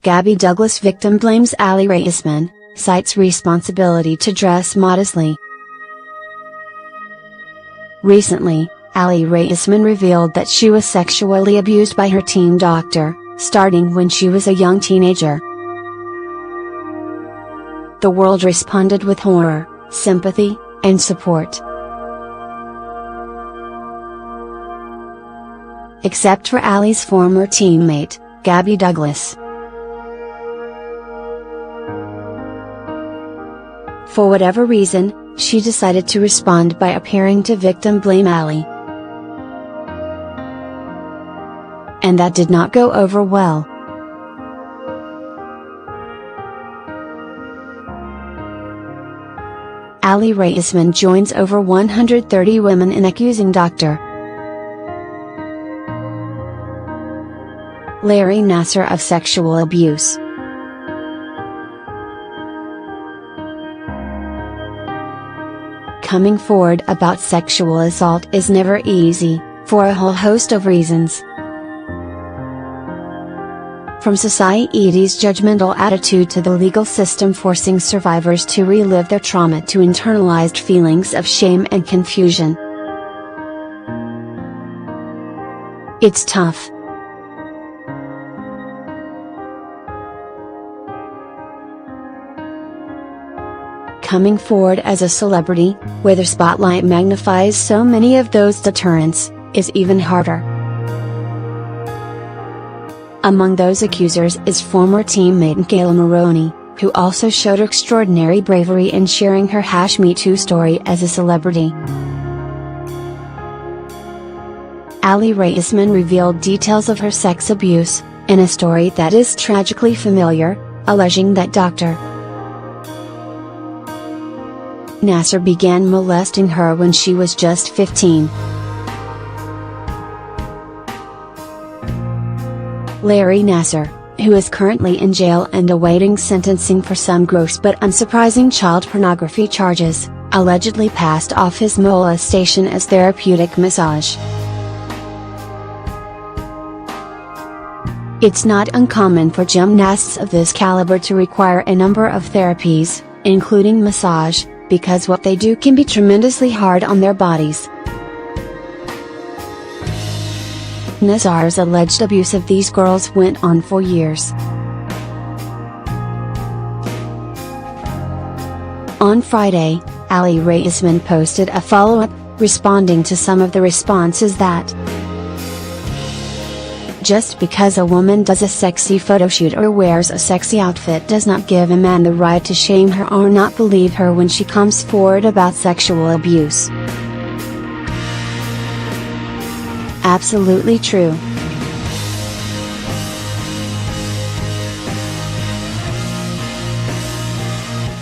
Gabby Douglas victim blames Aly Raisman, cites responsibility to dress modestly. Recently, Aly Raisman revealed that she was sexually abused by her team doctor, starting when she was a young teenager. The world responded with horror, sympathy, and support. Except for Aly's former teammate, Gabby Douglas. For whatever reason, she decided to respond by appearing to victim blame Aly. And that did not go over well. Aly Raisman joins over 130 women in accusing Dr. Larry Nassar of sexual abuse. Coming forward about sexual assault is never easy, for a whole host of reasons. From society's judgmental attitude to the legal system forcing survivors to relive their trauma to internalized feelings of shame and confusion. It's tough. Coming forward as a celebrity, where the spotlight magnifies so many of those deterrents, is even harder. Among those accusers is former teammate Kayla Maroney, who also showed extraordinary bravery in sharing her #MeToo story as a celebrity. Aly Raisman revealed details of her sex abuse, in a story that is tragically familiar, alleging that Dr. Nassar began molesting her when she was just 15. Larry Nassar, who is currently in jail and awaiting sentencing for some gross but unsurprising child pornography charges, allegedly passed off his molestation as therapeutic massage. It's not uncommon for gymnasts of this caliber to require a number of therapies, including massage, because what they do can be tremendously hard on their bodies. Nassar's alleged abuse of these girls went on for years. On Friday, Aly Raisman posted a follow-up, responding to some of the responses that just because a woman does a sexy photoshoot or wears a sexy outfit does not give a man the right to shame her or not believe her when she comes forward about sexual abuse. Absolutely true.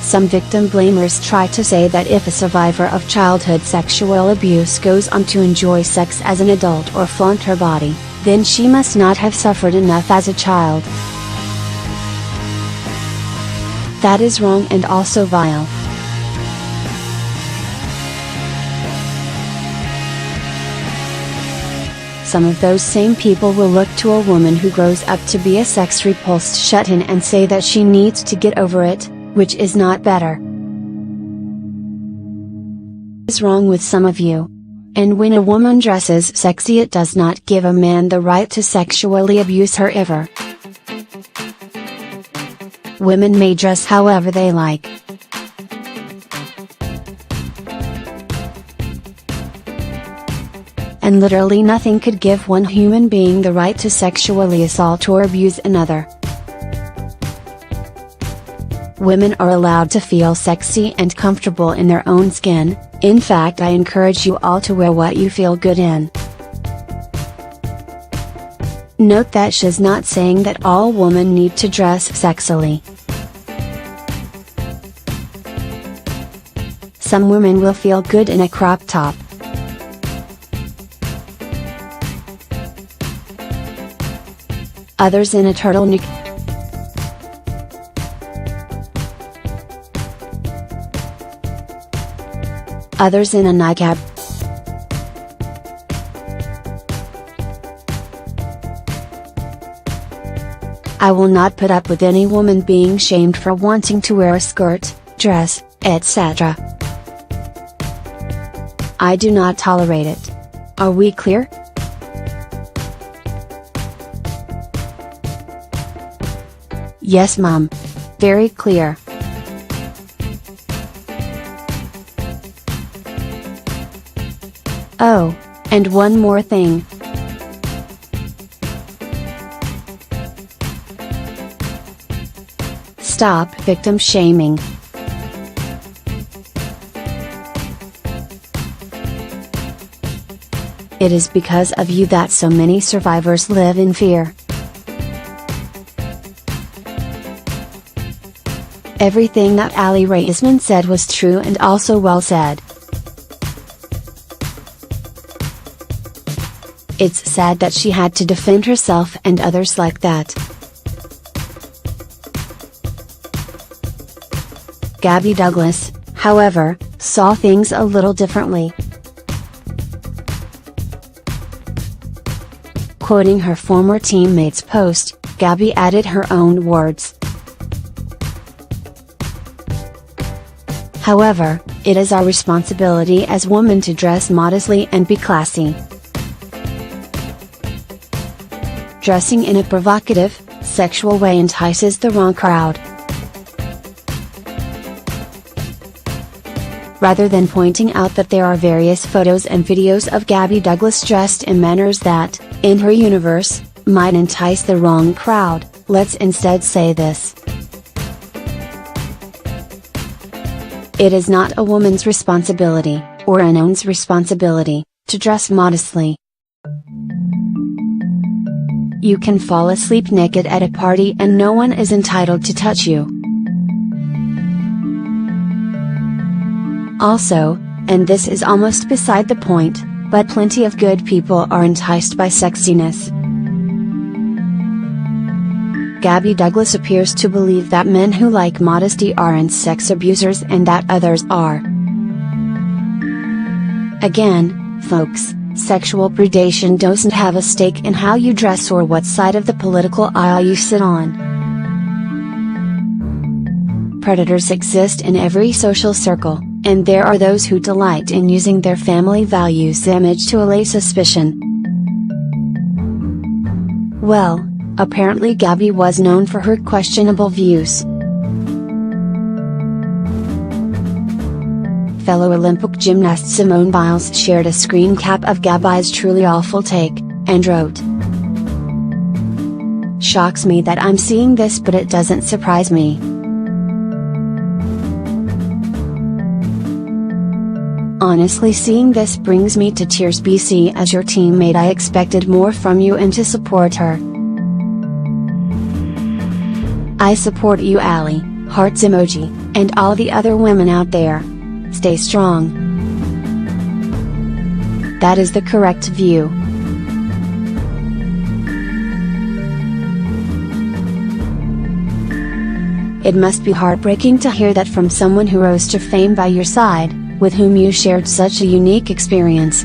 Some victim blamers try to say that if a survivor of childhood sexual abuse goes on to enjoy sex as an adult or flaunt her body, then she must not have suffered enough as a child. That is wrong and also vile. Some of those same people will look to a woman who grows up to be a sex-repulsed shut-in and say that she needs to get over it, which is not better. What is wrong with some of you? And when a woman dresses sexy, it does not give a man the right to sexually abuse her ever. Women may dress however they like. And literally nothing could give one human being the right to sexually assault or abuse another. Women are allowed to feel sexy and comfortable in their own skin. In fact, I encourage you all to wear what you feel good in. Note that she's not saying that all women need to dress sexily. Some women will feel good in a crop top. Others in a turtleneck. Others in a niqab. I will not put up with any woman being shamed for wanting to wear a skirt, dress, etc. I do not tolerate it. Are we clear? Yes, Mom. Very clear. Oh, and one more thing. Stop victim shaming. It is because of you that so many survivors live in fear. Everything that Aly Raisman said was true and also well said. It's sad that she had to defend herself and others like that. Gabby Douglas, however, saw things a little differently. Quoting her former teammate's post, Gabby added her own words. However, it is our responsibility as women to dress modestly and be classy. Dressing in a provocative, sexual way entices the wrong crowd. Rather than pointing out that there are various photos and videos of Gabby Douglas dressed in manners that, in her universe, might entice the wrong crowd, let's instead say this. It is not a woman's responsibility, or an own's responsibility, to dress modestly. You can fall asleep naked at a party and no one is entitled to touch you. Also, and this is almost beside the point, but plenty of good people are enticed by sexiness. Gabby Douglas appears to believe that men who like modesty aren't sex abusers and that others are. Again, folks, sexual predation doesn't have a stake in how you dress or what side of the political aisle you sit on. Predators exist in every social circle, and there are those who delight in using their family values image to allay suspicion. Well, apparently Gabby was known for her questionable views. Fellow Olympic gymnast Simone Biles shared a screen cap of Gabby's truly awful take, and wrote, "Shocks me that I'm seeing this, but it doesn't surprise me. Honestly, seeing this brings me to tears. BC, as your teammate I expected more from you and to support her. I support you, Aly, hearts emoji, and all the other women out there. Stay strong." That is the correct view. It must be heartbreaking to hear that from someone who rose to fame by your side, with whom you shared such a unique experience.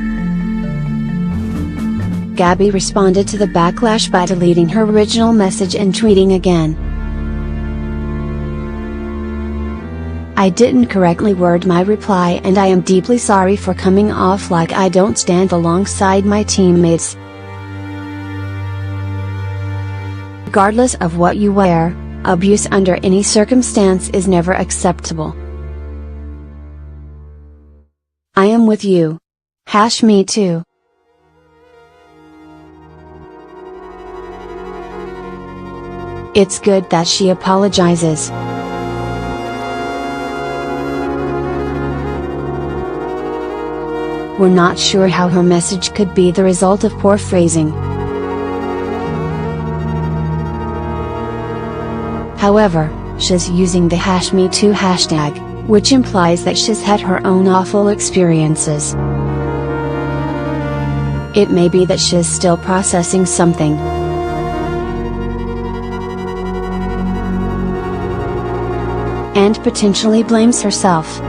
Gabby responded to the backlash by deleting her original message and tweeting again. "I didn't correctly word my reply and I am deeply sorry for coming off like I don't stand alongside my teammates. Regardless of what you wear, abuse under any circumstance is never acceptable. I am with you. #me too." It's good that she apologizes. We're not sure how her message could be the result of poor phrasing. However, she's using the #MeToo hashtag, which implies that she's had her own awful experiences. It may be that she's still processing something. And potentially blames herself.